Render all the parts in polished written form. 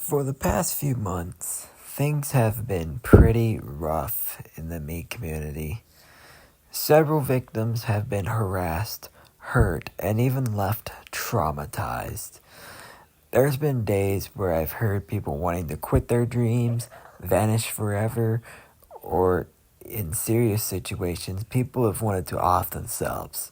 For the past few months, things have been pretty rough in the meat community. Several victims have been harassed, hurt, and even left traumatized. There's been days where I've heard people wanting to quit their dreams, vanish forever, or in serious situations, people have wanted to off themselves.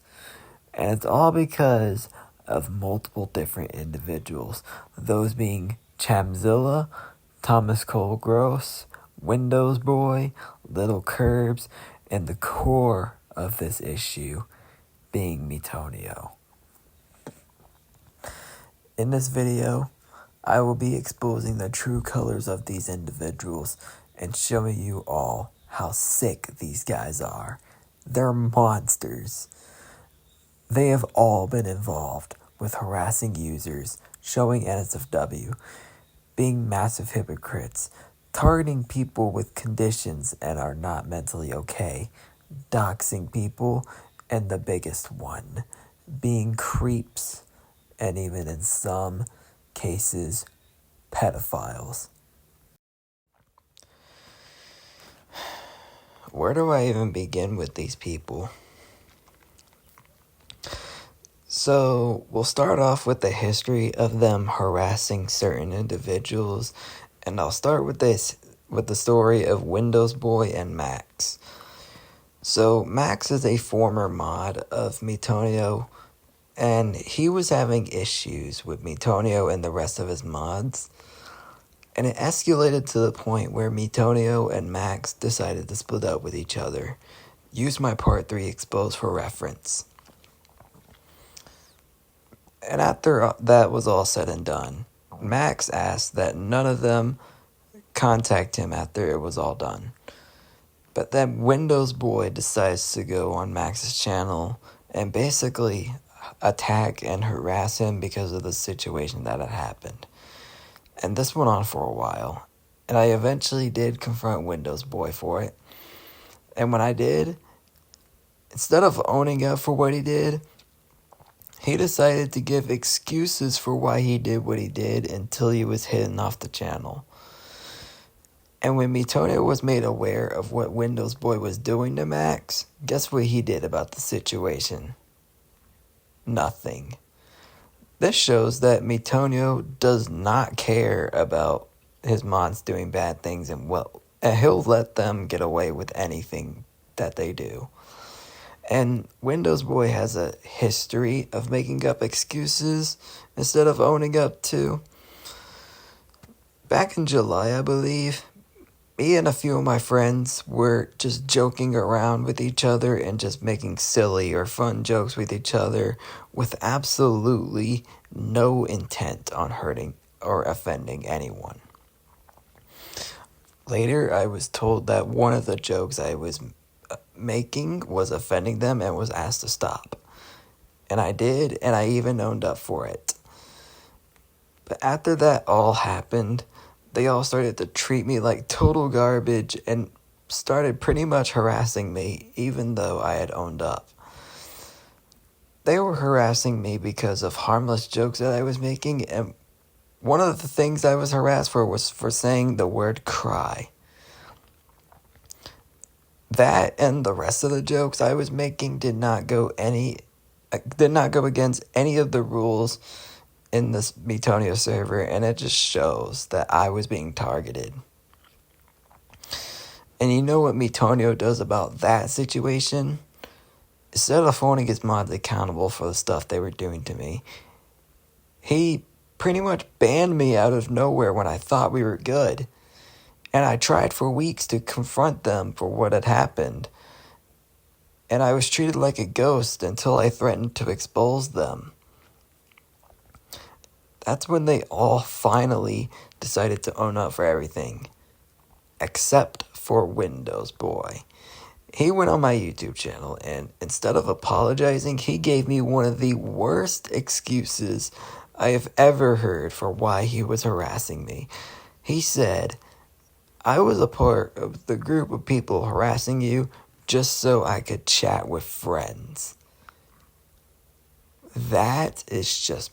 And it's all because of multiple different individuals, those being Chamzilla, Thomas Cole Gross, Windows Boy, Little Curbs, and the core of this issue being miitonio. In this video, I will be exposing the true colors of these individuals and showing you all how sick these guys are. They're monsters. They have all been involved with harassing users, showing NSFW, being massive hypocrites, targeting people with conditions and are not mentally okay, doxing people, and the biggest one, being creeps, and even in some cases, pedophiles. Where do I even begin with these people? So, we'll start off with the history of them harassing certain individuals, and I'll start with the story of Windows Boy and Max. So, Max is a former mod of miitonio, and he was having issues with miitonio and the rest of his mods, and it escalated to the point where miitonio and Max decided to split up with each other. Use my part 3 exposed for reference. And after that was all said and done, Max asked that none of them contact him after it was all done. But then Windows Boy decides to go on Max's channel and basically attack and harass him because of the situation that had happened. And this went on for a while. And I eventually did confront Windows Boy for it. And when I did, instead of owning up for what he did, he decided to give excuses for why he did what he did until he was hidden off the channel. And when miitonio was made aware of what Windows Boy was doing to Max, guess what he did about the situation? Nothing. This shows that miitonio does not care about his mods doing bad things, and he'll let them get away with anything that they do. And Windows Boy has a history of making up excuses instead of owning up to. Back in July, I believe, me and a few of my friends were just joking around with each other and just making silly or fun jokes with each other with absolutely no intent on hurting or offending anyone. Later, I was told that one of the jokes I was making was offending them and was asked to stop. And I did, and I even owned up for it. But after that all happened, they all started to treat me like total garbage and started pretty much harassing me, even though I had owned up. They were harassing me because of harmless jokes that I was making, and one of the things I was harassed for was for saying the word cry. That and the rest of the jokes I was making did not go against any of the rules in this miitonio server, and it just shows that I was being targeted. And you know what miitonio does about that situation? Instead of holding his mods accountable for the stuff they were doing to me, he pretty much banned me out of nowhere when I thought we were good. And I tried for weeks to confront them for what had happened. And I was treated like a ghost until I threatened to expose them. That's when they all finally decided to own up for everything. Except for Windows Boy. He went on my YouTube channel, and instead of apologizing, he gave me one of the worst excuses I have ever heard for why he was harassing me. He said, I was a part of the group of people harassing you just so I could chat with friends. That is just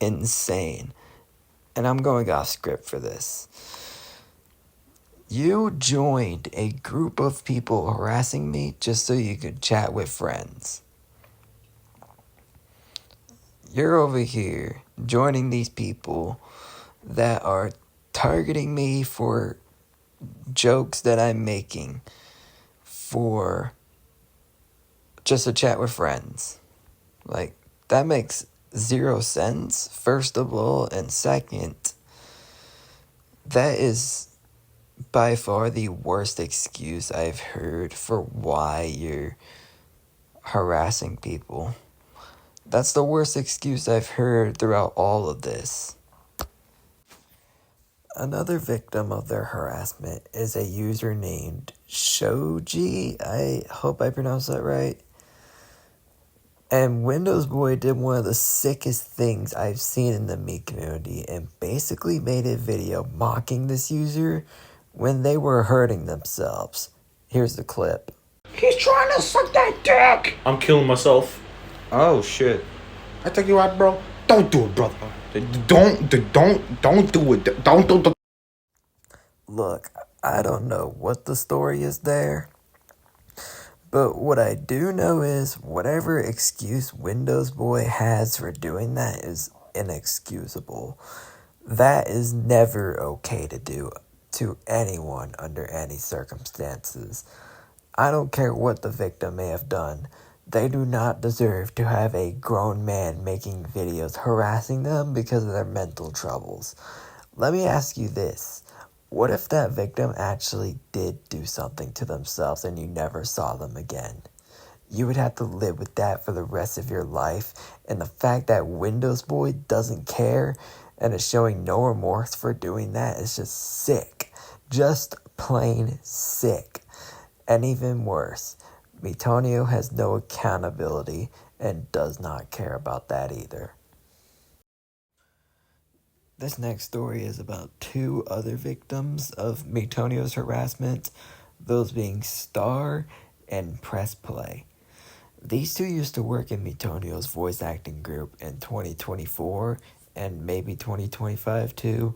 insane. and I'm going off script for this. You joined a group of people harassing me just so you could chat with friends. You're over here joining these people that are targeting me for jokes that I'm making for just a chat with friends. Like, that makes 0 sense, first of all, and second, that is by far the worst excuse I've heard for why you're harassing people. That's the worst excuse I've heard throughout all of this. Another victim of their harassment is a user named Shoji. I hope I pronounced that right. And Windows Boy did one of the sickest things I've seen in the Meat community and basically made a video mocking this user when they were hurting themselves. Here's the clip. He's trying to suck that dick! I'm killing myself. Oh shit. I tell you what, bro. Don't do it, brother. Don't do it. Don't do it. Look, I don't know what the story is there, but what I do know is whatever excuse Windows Boy has for doing that is inexcusable. That is never okay to do to anyone under any circumstances. I don't care what the victim may have done. They do not deserve to have a grown man making videos harassing them because of their mental troubles. Let me ask you this. What if that victim actually did do something to themselves and you never saw them again? You would have to live with that for the rest of your life, and the fact that Windows Boy doesn't care and is showing no remorse for doing that is just sick. Just plain sick. And even worse, Miitonio has no accountability and does not care about that either. This next story is about 2 other victims of Miitonio's harassment, those being Star and Press Play. These 2 used to work in Miitonio's voice acting group in 2024 and maybe 2025 too.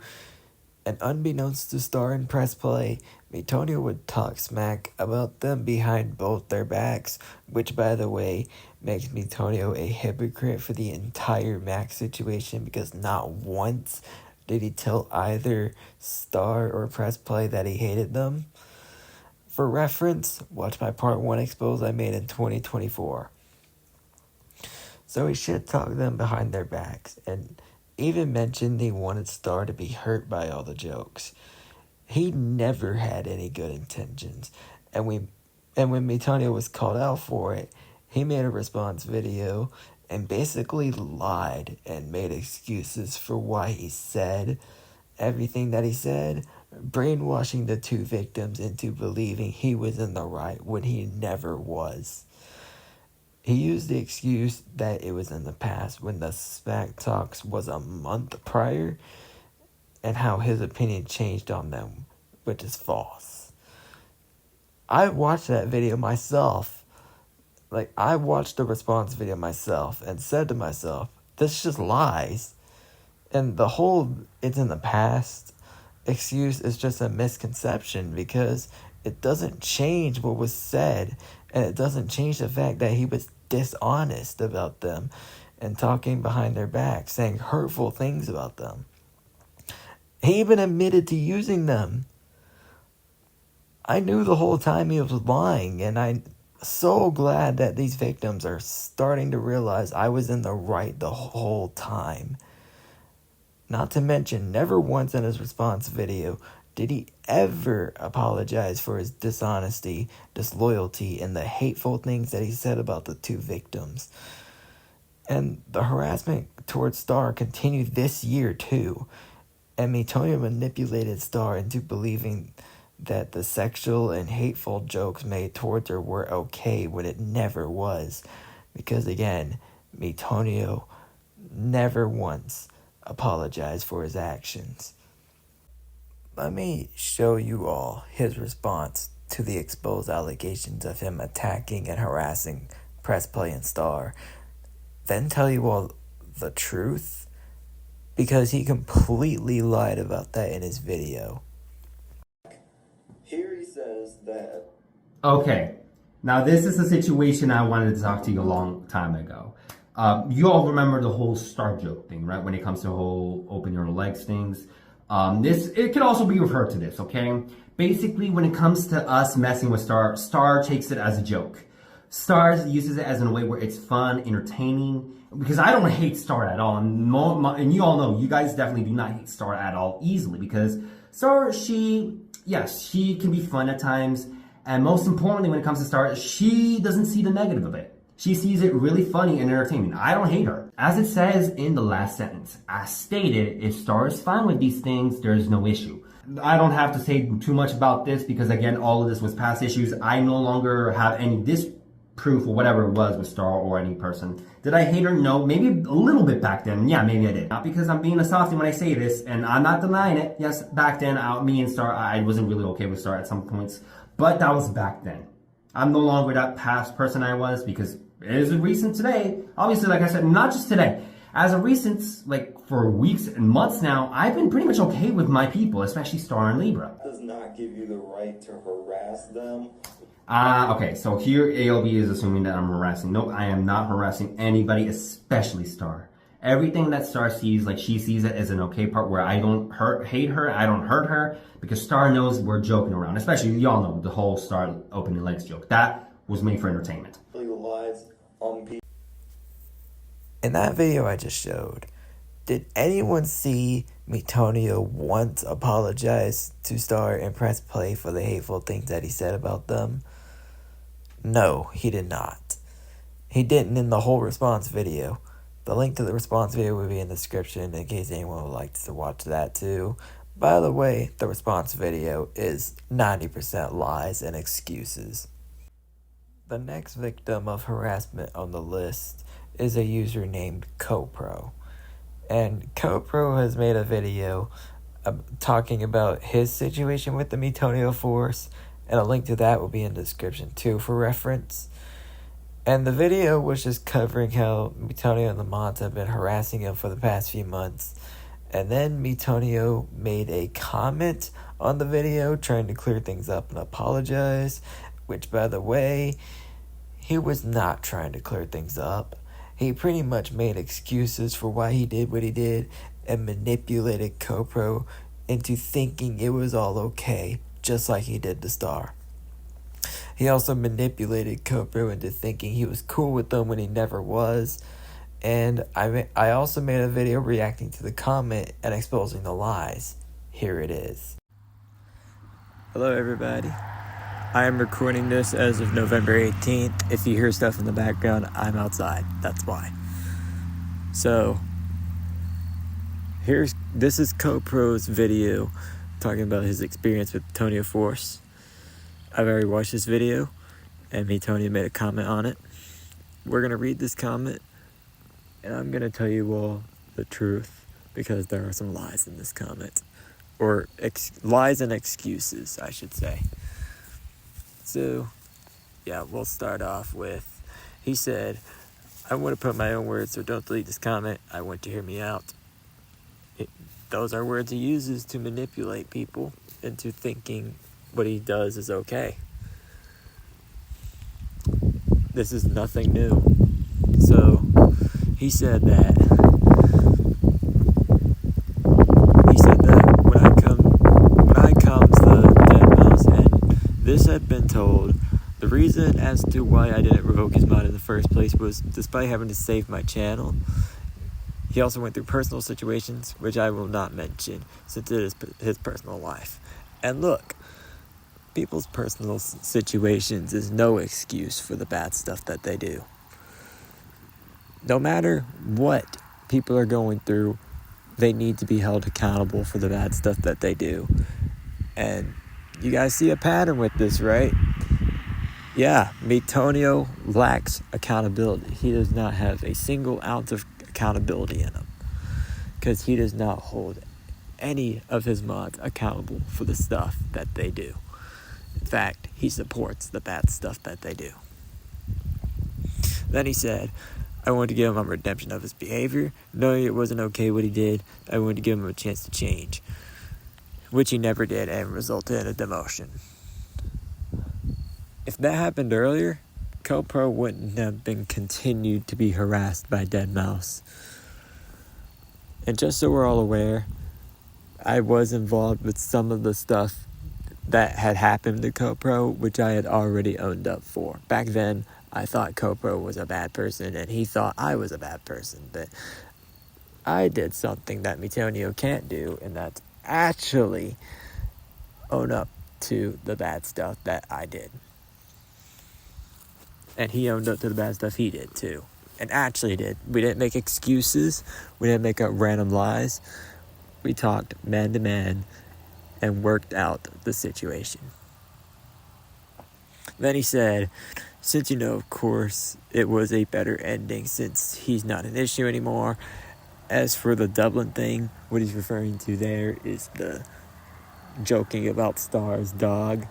And unbeknownst to Star and Press Play, Miitonio would talk smack about them behind both their backs, which, by the way, makes Miitonio a hypocrite for the entire Max situation because not once did he tell either Star or Press Play that he hated them. For reference, watch my part 1 expose I made in 2024. So he shit-talked them behind their backs, and even mentioned he wanted Star to be hurt by all the jokes. He never had any good intentions, and when Miitonio was called out for it, he made a response video and basically lied and made excuses for why he said everything that he said, brainwashing the 2 victims into believing he was in the right when he never was. He used the excuse that it was in the past when the smack talks was a month prior and how his opinion changed on them, which is false. I watched that video myself. I watched the response video myself and said to myself, this just lies. And the whole it's in the past excuse is just a misconception because it doesn't change what was said, and it doesn't change the fact that he was dishonest about them and talking behind their back, saying hurtful things about them. He even admitted to using them. I knew the whole time he was lying, and I'm so glad that these victims are starting to realize I was in the right the whole time. Not to mention, never once in his response video did he ever apologize for his dishonesty, disloyalty, and the hateful things that he said about the 2 victims. And the harassment towards Star continued this year too. And Miitonio manipulated Star into believing that the sexual and hateful jokes made towards her were okay when it never was. Because again, Miitonio never once apologized for his actions. Let me show you all his response to the exposed allegations of him attacking and harassing Press Play and Star. Then tell you all the truth, because he completely lied about that in his video. Here he says that. Okay, now this is a situation I wanted to talk to you a long time ago. You all remember the whole star joke thing, right? When it comes to whole open your legs things. It can also be referred to this, okay? Basically, when it comes to us messing with Star takes it as a joke. Star uses it as in a way where it's fun, entertaining. Because I don't hate Star at all, and you all know, you guys definitely do not hate Star at all easily. Because Star, she can be fun at times. And most importantly, when it comes to Star, she doesn't see the negative of it. She sees it really funny and entertaining. I don't hate her. As it says in the last sentence, as stated, if Star is fine with these things, there's no issue. I don't have to say too much about this because, again, all of this was past issues. I no longer have any disproof or whatever it was with Star or any person. Did I hate her? No. Maybe a little bit back then. Yeah, maybe I did. Not because I'm being a softie when I say this, and I'm not denying it. Yes, back then, me and Star, I wasn't really okay with Star at some points. But that was back then. I'm no longer that past person I was because it is recent today. Obviously, like I said, not just today. As of recent, like for weeks and months now, I've been pretty much okay with my people, especially Star and Libra. Does not give you the right to harass them. Okay, so here ALB is assuming that I'm harassing. Nope, I am not harassing anybody, especially Star. Everything that Star sees, like she sees it as an okay part where I don't hate her, I don't hurt her, because Star knows we're joking around. Especially, y'all know the whole Star opening legs joke. That was made for entertainment. In that video I just showed, did anyone see miitonio once apologize to Star and press play for the hateful things that he said about them? No, he did not. He didn't in the whole response video. The link to the response video will be in the description in case anyone would like to watch that too. By the way, the response video is 90% lies and excuses. The next victim of harassment on the list is a user named CoPro. And CoPro has made a video talking about his situation with the miitonio force, and a link to that will be in the description too for reference. And the video was just covering how miitonio and the mods have been harassing him for the past few months. And then miitonio made a comment on the video trying to clear things up and apologize, which, by the way, he was not trying to clear things up. He pretty much made excuses for why he did what he did and manipulated CoPro into thinking it was all okay, just like he did to Star. He also manipulated CoPro into thinking he was cool with them when he never was. And I also made a video reacting to the comment and exposing the lies. Here it is. Hello everybody. I am recording this as of November 18th. If you hear stuff in the background, I'm outside. That's why. So, this is CoPro's video talking about his experience with miitonio force. I've already watched this video, and miitonio made a comment on it. We're going to read this comment, and I'm going to tell you all the truth, because there are some lies in this comment. Or lies and excuses, I should say. So, yeah, we'll start off with, he said, I want to put my own words, so don't delete this comment. I want to hear me out. Those are words he uses to manipulate people into thinking what he does is okay. This is nothing new. So, he said that when I comes the dead mouse, and this had been told. The reason as to why I didn't revoke his mod in the first place was despite having to save my channel, he also went through personal situations, which I will not mention since it is his personal life. And look, people's personal situations is no excuse for the bad stuff that they do. No matter what people are going through, they need to be held accountable for the bad stuff that they do. And you guys see a pattern with this, right? Yeah, miitonio lacks accountability. He does not have a single ounce of accountability in him, because he does not hold any of his mods accountable for the stuff that they do. In fact, he supports the bad stuff that they do. Then he said, I wanted to give him a redemption of his behavior, knowing it wasn't okay what he did. I wanted to give him a chance to change, which he never did, and resulted in a demotion. If that happened earlier, CoPro wouldn't have been continued to be harassed by deadmau5. And just so we're all aware, I was involved with some of the stuff that had happened to CoPro, which I had already owned up for. Back then, I thought CoPro was a bad person, and he thought I was a bad person. But I did something that miitonio can't do, and that's actually own up to the bad stuff that I did. And he owned up to the bad stuff he did, too. And actually did. We didn't make excuses. We didn't make up random lies. We talked man to man and worked out the situation. Then he said, since of course, it was a better ending since he's not an issue anymore. As for the Dublin thing, what he's referring to there is the joking about Star's dog.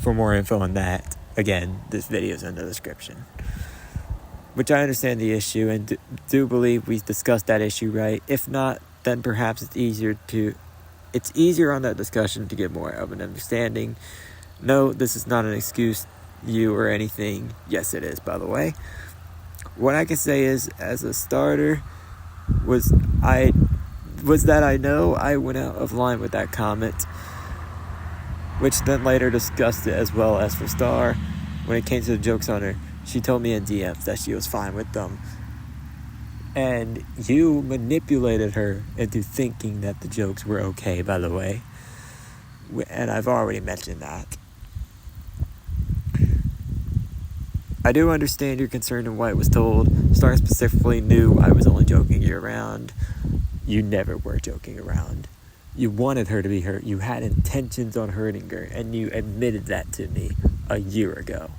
For more info on that, again, this video is in the description. Which I understand the issue and do believe we discussed that issue right. If not, then perhaps it's easier on that discussion to get more of an understanding. No, this is not an excuse, you or anything. Yes, it is, by the way. What I can say is, as a starter, was that I know I went out of line with that comment, which then later discussed it as well. As for Star, when it came to the jokes on her, she told me in DMs that she was fine with them. And you manipulated her into thinking that the jokes were okay, by the way. And I've already mentioned that. I do understand your concern in what it was told. Star specifically knew I was only joking you around. You never were joking around. You wanted her to be hurt. You had intentions on hurting her, and you admitted that to me a year ago.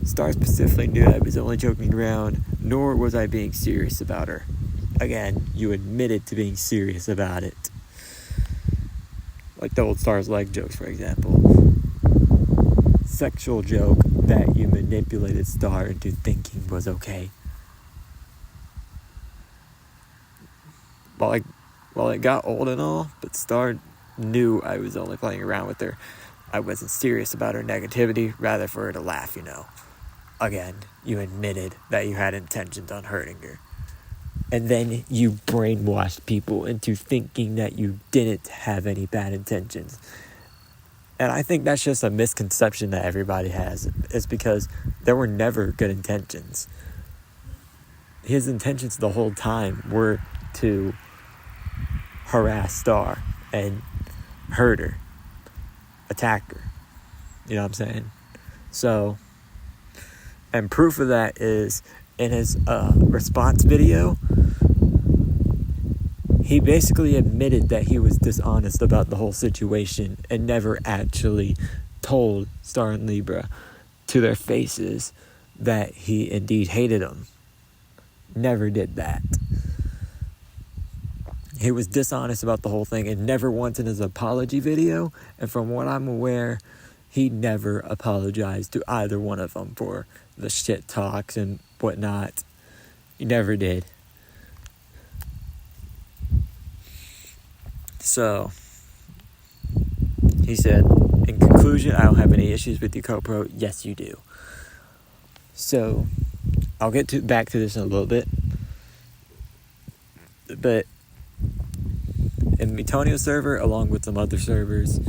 Star specifically knew I was only joking around, nor was I being serious about her. Again, you admitted to being serious about it. Like the old Star's leg jokes, for example. Sexual joke that you manipulated Star into thinking was okay. Well, it got old and all, but Star knew I was only playing around with her. I wasn't serious about her negativity, rather for her to laugh, Again, you admitted that you had intentions on hurting her. And then you brainwashed people into thinking that you didn't have any bad intentions. And I think that's just a misconception that everybody has. It's because there were never good intentions. His intentions the whole time were to harass Star and hurt her, attack her. You know what I'm saying? So, and proof of that is in his response video, he basically admitted that he was dishonest about the whole situation and never actually told Star and Libra to their faces that he indeed hated them. Never did that. He was dishonest about the whole thing and never once in his apology video, and from what I'm aware, he never apologized to either one of them for the shit talks and whatnot. He never did. So, he said, in conclusion, I don't have any issues with you, CoPro. Yes, you do. So, I'll get back to this in a little bit. But in the miitonio server, along with some other servers,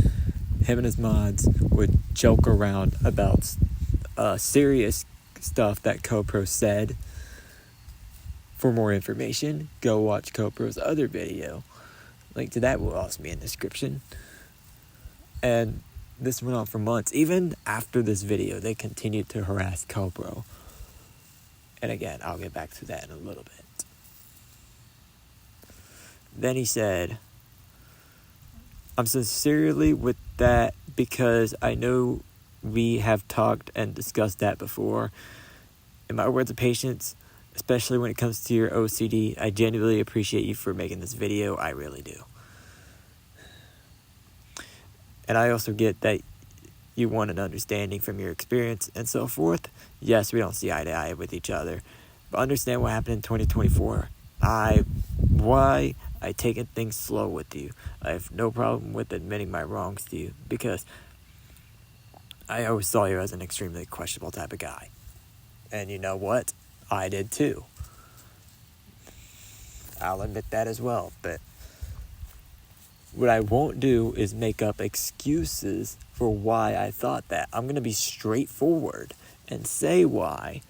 him and his mods would joke around about serious stuff that CoPro said. For more information, go watch CoPro's other video. Link to that will also be in the description. And this went on for months. Even after this video, they continued to harass CoPro. And again, I'll get back to that in a little bit. Then he said, I'm sincerely with that because I know we have talked and discussed that before. In my words of patience, especially when it comes to your OCD, I genuinely appreciate you for making this video. I really do. And I also get that you want an understanding from your experience and so forth. Yes, we don't see eye to eye with each other, but understand what happened in 2024. Why I taken things slow with you. I have no problem with admitting my wrongs to you, because I always saw you as an extremely questionable type of guy. And you know what? I did too. I'll admit that as well. But what I won't do is make up excuses for why I thought that. I'm going to be straightforward and say why,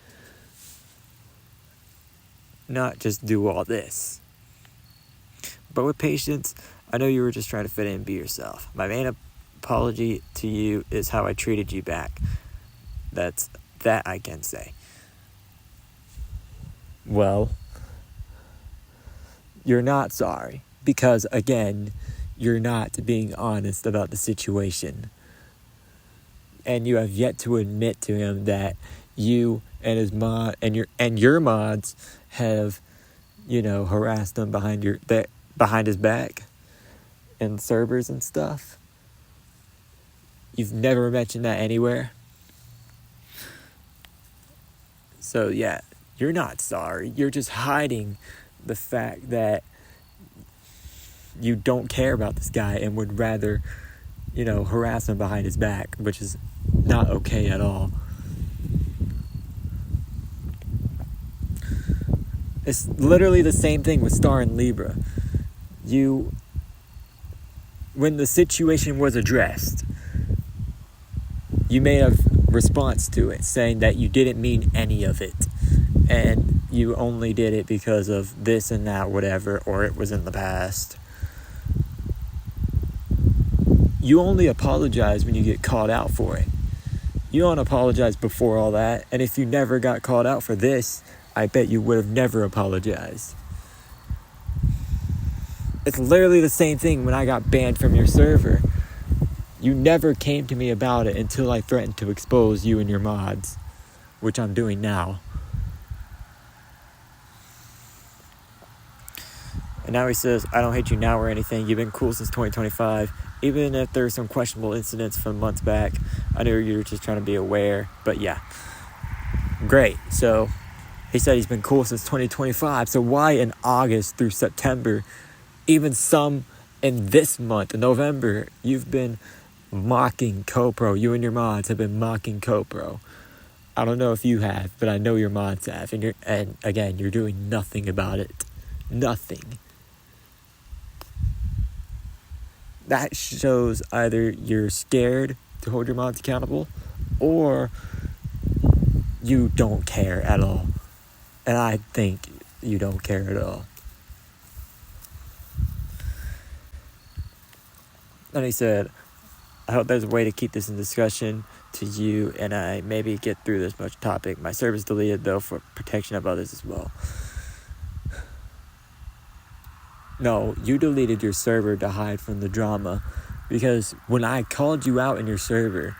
not just do all this. But with patience, I know you were just trying to fit in and be yourself. My main apology to you is how I treated you back. That I can say. Well, you're not sorry, because again, you're not being honest about the situation. And you have yet to admit to him that you and his mod and your mods have, harassed him behind his back and servers and stuff. You've never mentioned that anywhere. So yeah, you're not sorry. You're just hiding the fact that you don't care about this guy and would rather, harass him behind his back, which is not okay at all. It's literally the same thing with Star and Libra. When the situation was addressed, you made a response to it saying that you didn't mean any of it, and you only did it because of this and that, whatever, or it was in the past. You only apologize when you get called out for it. You don't apologize before all that, and if you never got called out for this, I bet you would have never apologized. It's literally the same thing when I got banned from your server. You never came to me about it until I threatened to expose you and your mods, which I'm doing now. And now he says, I don't hate you now or anything. You've been cool since 2025. Even if there's some questionable incidents from months back, I knew you were just trying to be aware. But yeah, great. So he said he's been cool since 2025. So why in August through September, even some in this month, in November, you've been mocking CoPro? You and your mods have been mocking CoPro. I don't know if you have, but I know your mods have. And again, you're doing nothing about it. Nothing. That shows either you're scared to hold your mods accountable, or you don't care at all. And I think you don't care at all. And he said, I hope there's a way to keep this in discussion to you, and I maybe get through this much topic. My server's deleted, though, for protection of others as well. No, you deleted your server to hide from the drama, because when I called you out in your server,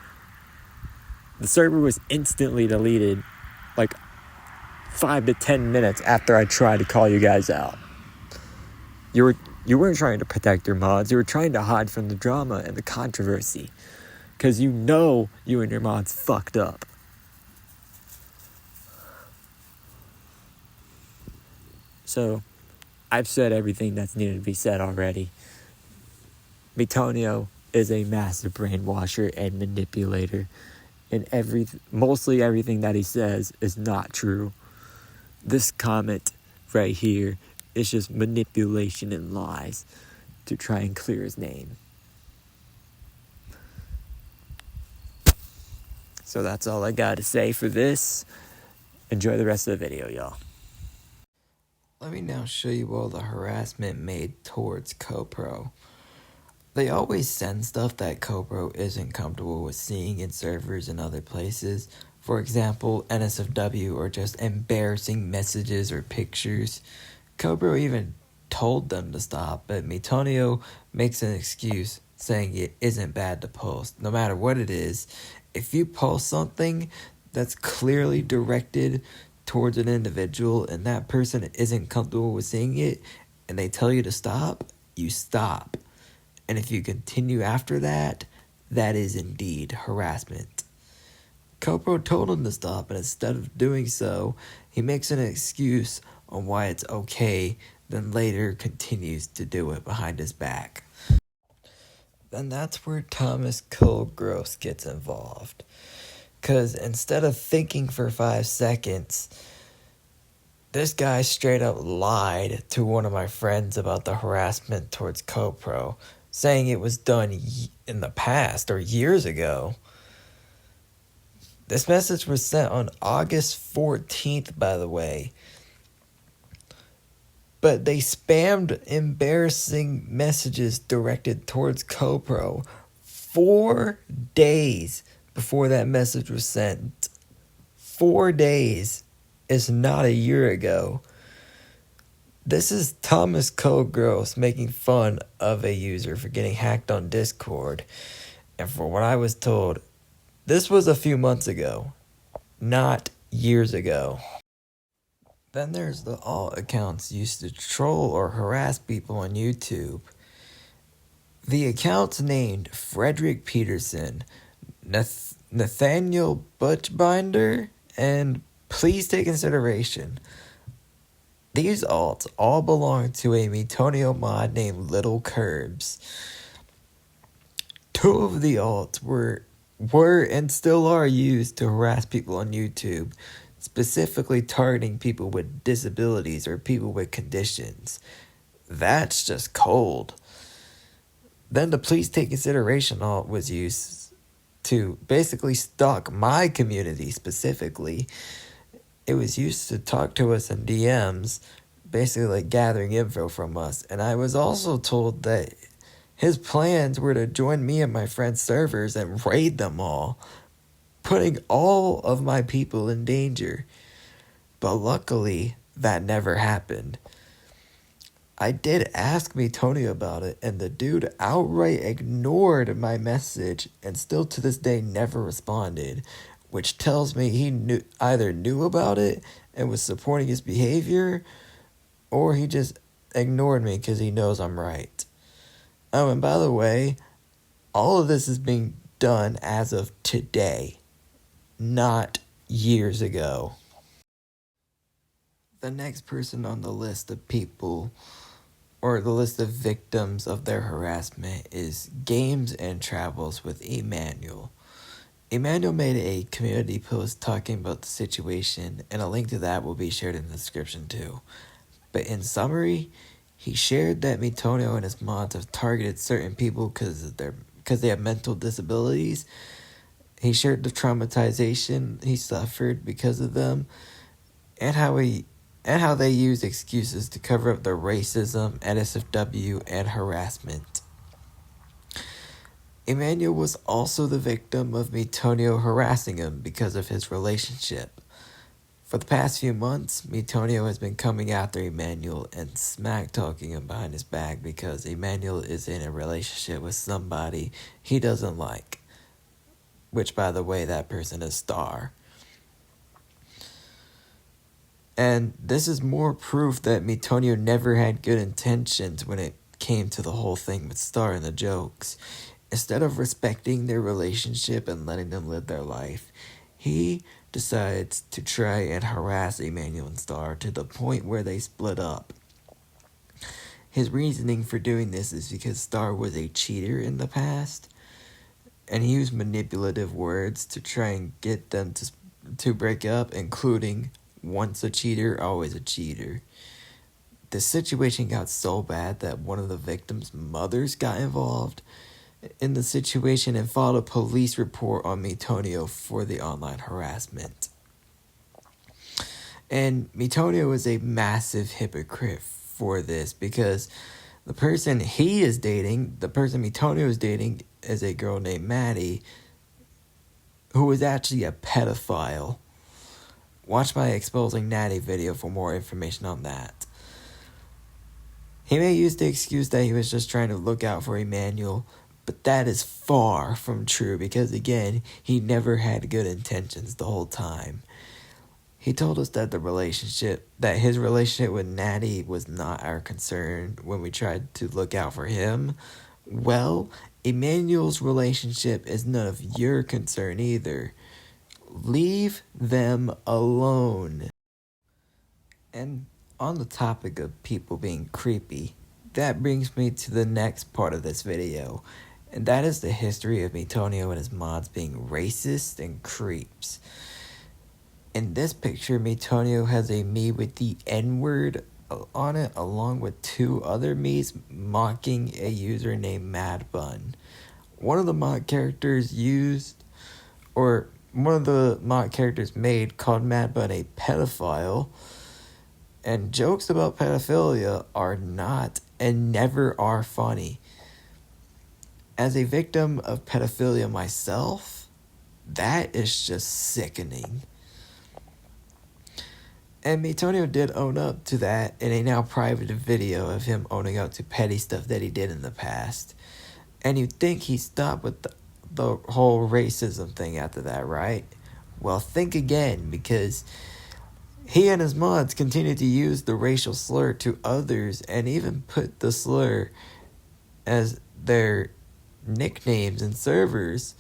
the server was instantly deleted like 5 to 10 minutes after I tried to call you guys out. You weren't trying to protect your mods. You were trying to hide from the drama and the controversy, because you and your mods fucked up. So I've said everything that's needed to be said already. Miitonio is a massive brainwasher and manipulator, and mostly everything that he says is not true. This comment right here is just manipulation and lies to try and clear his name. So that's all I got to say for this. Enjoy the rest of the video, y'all. Let me now show you all the harassment made towards CoPro. They always send stuff that CoPro isn't comfortable with seeing in servers and other places. For example, NSFW or just embarrassing messages or pictures. CoPro even told them to stop, but miitonio makes an excuse saying it isn't bad to post. No matter what it is, if you post something that's clearly directed towards an individual and that person isn't comfortable with seeing it and they tell you to stop, you stop. And if you continue after that, that is indeed harassment. Copro told him to stop, and instead of doing so, he makes an excuse on why it's okay, then later continues to do it behind his back. Then that's where Thomas Cole Gross gets involved. Because instead of thinking for 5 seconds, this guy straight up lied to one of my friends about the harassment towards Copro, saying it was done in the past or years ago. This message was sent on August 14th, by the way. But they spammed embarrassing messages directed towards Copro 4 days before that message was sent. 4 days is not a year ago. This is Thomas Cole Gross making fun of a user for getting hacked on Discord. And for what I was told, this was a few months ago, not years ago. Then there's the alt accounts used to troll or harass people on YouTube. The accounts named Frederick Peterson, Nathaniel Butchbinder, and Please Take Consideration. These alts all belong to a miitonio mod named Little Curbs. 2 of the alts were and still are used to harass people on YouTube, specifically targeting people with disabilities or people with conditions. That's just cold. Then the Please Take Consideration alt was used to basically stalk my community specifically. It was used to talk to us in DMs, basically like gathering info from us. And I was also told that his plans were to join me and my friends' servers and raid them all, putting all of my people in danger. But luckily, that never happened. I did ask miitonio about it, and the dude outright ignored my message and still to this day never responded, which tells me he either knew about it and was supporting his behavior, or he just ignored me because he knows I'm right. Oh, and by the way, all of this is being done as of today, not years ago. The next person on the list of people, or the list of victims of their harassment, is Games and Travels with Emmanuel. Emmanuel made a community post talking about the situation, and a link to that will be shared in the description too. But in summary, he shared that miitonio and his mods have targeted certain people because they have mental disabilities. He shared the traumatization he suffered because of them, and how they use excuses to cover up their racism, NSFW, and harassment. Emmanuel was also the victim of miitonio harassing him because of his relationship. For the past few months, miitonio has been coming after Emmanuel and smack-talking him behind his back because Emmanuel is in a relationship with somebody he doesn't like. Which, by the way, that person is Star. And this is more proof that miitonio never had good intentions when it came to the whole thing with Star and the jokes. Instead of respecting their relationship and letting them live their life, he decides to try and harass Emmanuel and Star to the point where they split up. His reasoning for doing this is because Star was a cheater in the past, and he used manipulative words to try and get them to break up, including once a cheater, always a cheater. The situation got so bad that one of the victims' mothers got involved in the situation and filed a police report on miitonio for the online harassment. And miitonio is a massive hypocrite for this because the person miitonio is dating, is a girl named Maddie, who is actually a pedophile. Watch my Exposing Natty video for more information on that. He may use the excuse that he was just trying to look out for Emmanuel, but that is far from true because, again, he never had good intentions the whole time. He told us that his relationship with Natty was not our concern when we tried to look out for him. Well, Emmanuel's relationship is none of your concern either. Leave them alone. And on the topic of people being creepy, that brings me to the next part of this video, and that is the history of Miitonio and his mods being racist and creeps. In this picture, Miitonio has a me with the N-word on it, along with two other me's mocking a user named Madbun. One of the mod characters made called Madbun a pedophile, and jokes about pedophilia are not and never are funny. As a victim of pedophilia myself, that is just sickening. And Miitonio did own up to that in a now private video of him owning up to petty stuff that he did in the past. And you'd think he stopped with the whole racism thing after that, right? Well, think again, because he and his mods continued to use the racial slur to others and even put the slur as their nicknames in servers.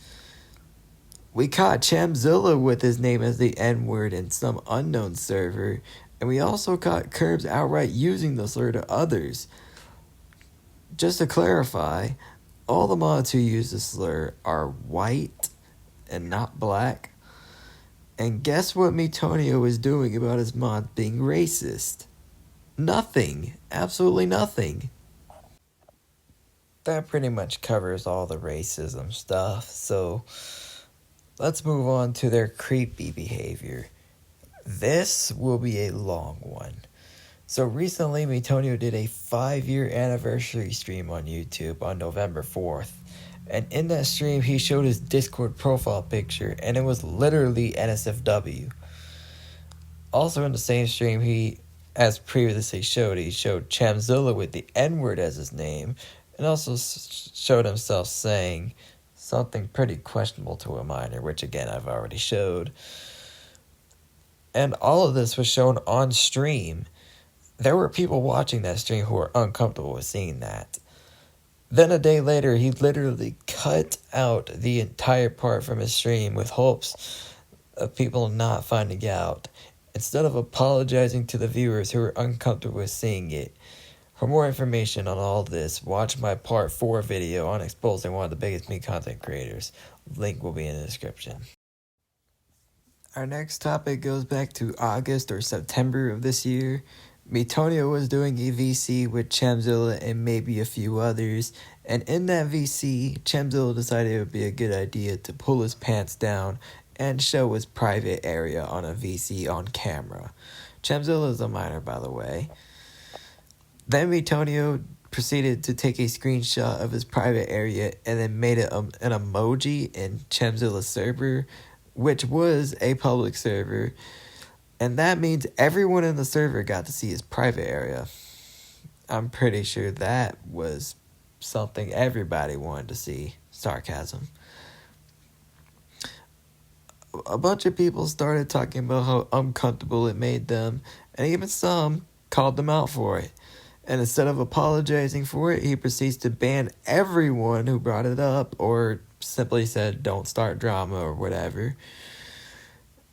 We caught Chamzilla with his name as the N-word in some unknown server, and we also caught Curbs outright using the slur to others. Just to clarify, all the mods who use the slur are white and not black. And guess what Miitonio is doing about his mods being racist? Nothing. Absolutely nothing. That pretty much covers all the racism stuff, so let's move on to their creepy behavior. This will be a long one. So recently, Miitonio did a 5-year anniversary stream on YouTube on November 4th. And in that stream, he showed his Discord profile picture, and it was literally NSFW. Also in the same stream, he showed Chamzilla with the N-word as his name, and also showed himself saying something pretty questionable to a minor, which again I've already showed. And all of this was shown on stream. There were people watching that stream who were uncomfortable with seeing that. Then a day later, he literally cut out the entire part from his stream with hopes of people not finding out, instead of apologizing to the viewers who were uncomfortable with seeing it. For more information on all this, watch my part 4 video on exposing one of the biggest me content creators. Link will be in the description. Our next topic goes back to August or September of this year. Miitonio was doing a VC with Chamzilla and maybe a few others, and in that VC, Chamzilla decided it would be a good idea to pull his pants down and show his private area on a VC on camera. Chamzilla is a minor, by the way. Then Miitonio proceeded to take a screenshot of his private area and then made it an emoji in Chamzilla's server, which was a public server. And that means everyone in the server got to see his private area. I'm pretty sure that was something everybody wanted to see. Sarcasm. A bunch of people started talking about how uncomfortable it made them, and even some called them out for it. And instead of apologizing for it, he proceeds to ban everyone who brought it up or simply said, "Don't start drama," or whatever.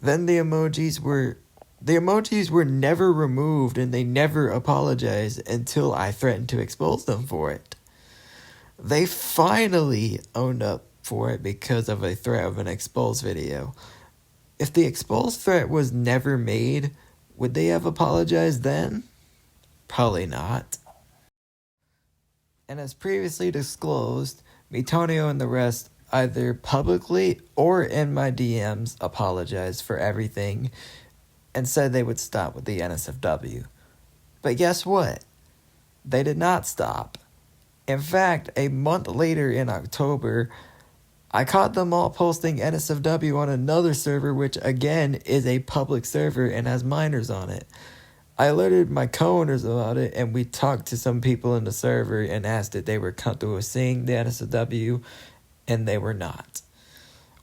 Then the emojis were never removed, and they never apologized until I threatened to expose them for it. They finally owned up for it because of a threat of an expose video. If the expose threat was never made, would they have apologized then? Probably not. And as previously disclosed, Miitonio and the rest either publicly or in my DMs apologized for everything and said they would stop with the NSFW. But guess what? They did not stop. In fact, a month later in October, I caught them all posting NSFW on another server, which again is a public server and has minors on it. I alerted my co-owners about it, and we talked to some people in the server and asked if they were comfortable with seeing the NSFW, and they were not.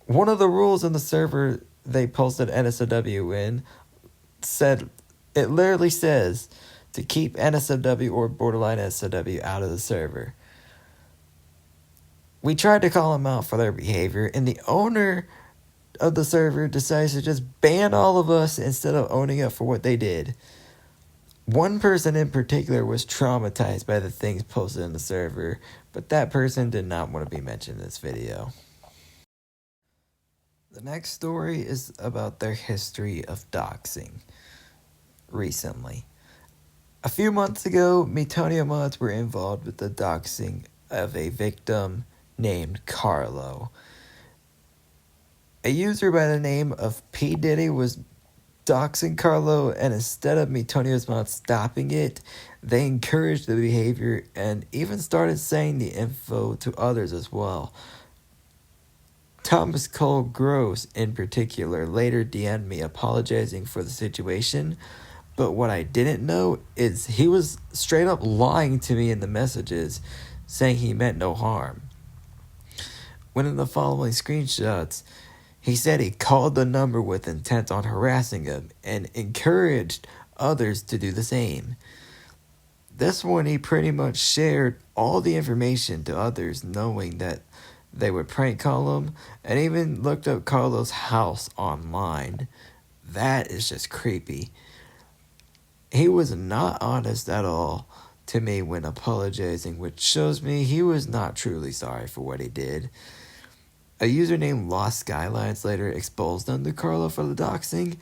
One of the rules in the server they posted NSFW in it literally says to keep NSFW or borderline NSFW out of the server. We tried to call them out for their behavior, and the owner of the server decides to just ban all of us instead of owning up for what they did. One person in particular was traumatized by the things posted in the server, but that person did not want to be mentioned in this video. The next story is about their history of doxing. Recently, a few months ago, miitonio mods were involved with the doxing of a victim named Carlo. A user by the name of P. Diddy was doxing Carlo, and instead of miitonio's mod stopping it, they encouraged the behavior and even started saying the info to others as well. Thomas Cole Gross, in particular, later DM'd me apologizing for the situation, but what I didn't know is he was straight up lying to me in the messages, saying he meant no harm. When in the following screenshots, he said he called the number with intent on harassing him and encouraged others to do the same. This one, he pretty much shared all the information to others, knowing that they would prank call him, and even looked up Carlo's house online. That is just creepy. He was not honest at all to me when apologizing, which shows me he was not truly sorry for what he did. A user named Lost Skylines later exposed him to Carlo for the doxing,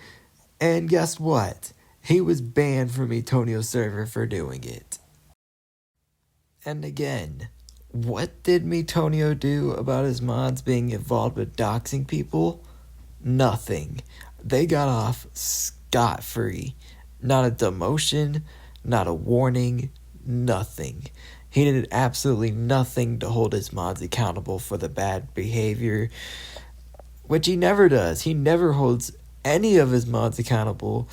and guess what? He was banned from miitonio's server for doing it. And again, what did miitonio do about his mods being involved with doxing people? Nothing. They got off scot-free. Not a demotion, not a warning, nothing. He did absolutely nothing to hold his mods accountable for the bad behavior, which he never does. He never holds any of his mods accountable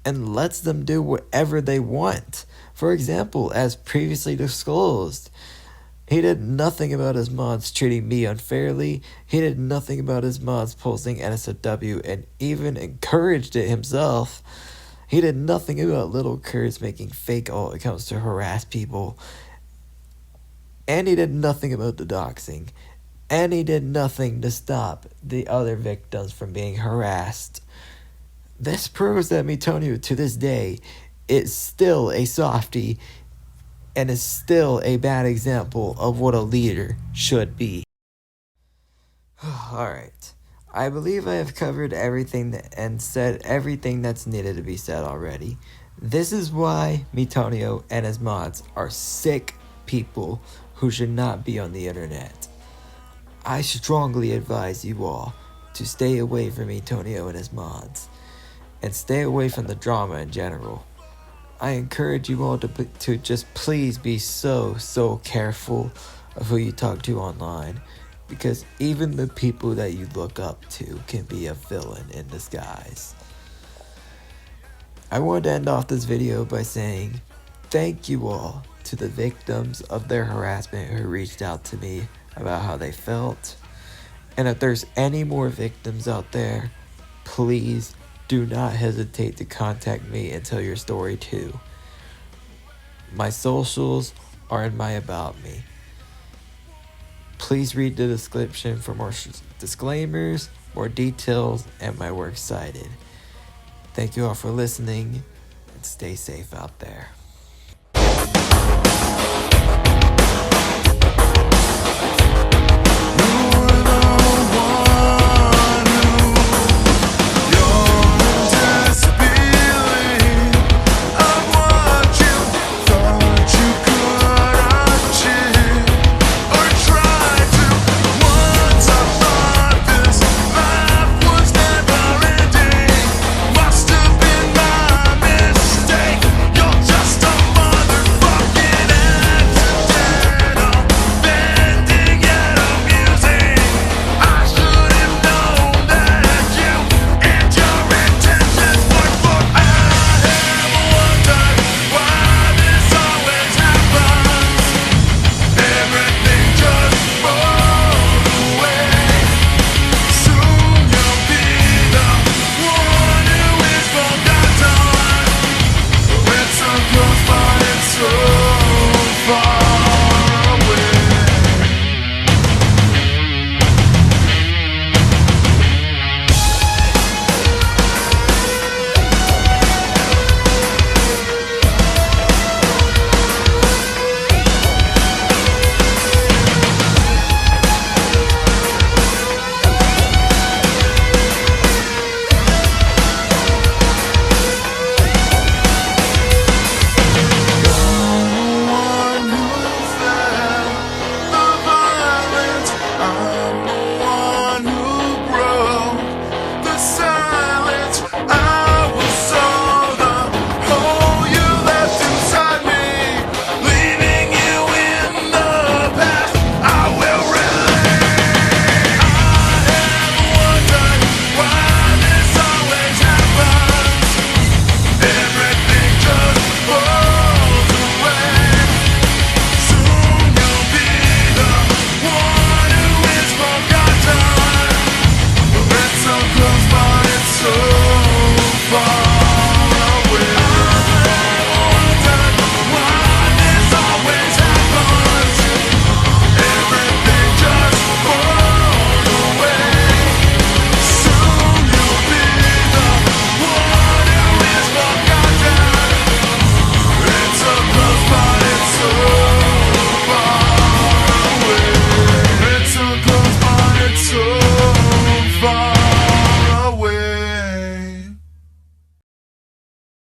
and lets them do whatever they want. For example, as previously disclosed, he did nothing about his mods treating me unfairly. He did nothing about his mods posting NSFW and even encouraged it himself. He did nothing about Little Kurtz making fake alt accounts to harass people. And he did nothing about the doxing. And he did nothing to stop the other victims from being harassed. This proves that miitonio, to this day, is still a softie and is still a bad example of what a leader should be. Alright, I believe I have covered everything and said everything that's needed to be said already. This is why miitonio and his mods are sick people who should not be on the internet. I strongly advise you all to stay away from miitonio and his mods, and stay away from the drama in general. I encourage you all to just please be so careful of who you talk to online, because even the people that you look up to can be a villain in disguise. I want to end off this video by saying thank you all to the victims of their harassment who reached out to me about how they felt. And if there's any more victims out there, please do not hesitate to contact me and tell your story too. My socials are in my About Me. Please read the description for more disclaimers, more details, and my works cited. Thank you all for listening, and stay safe out there.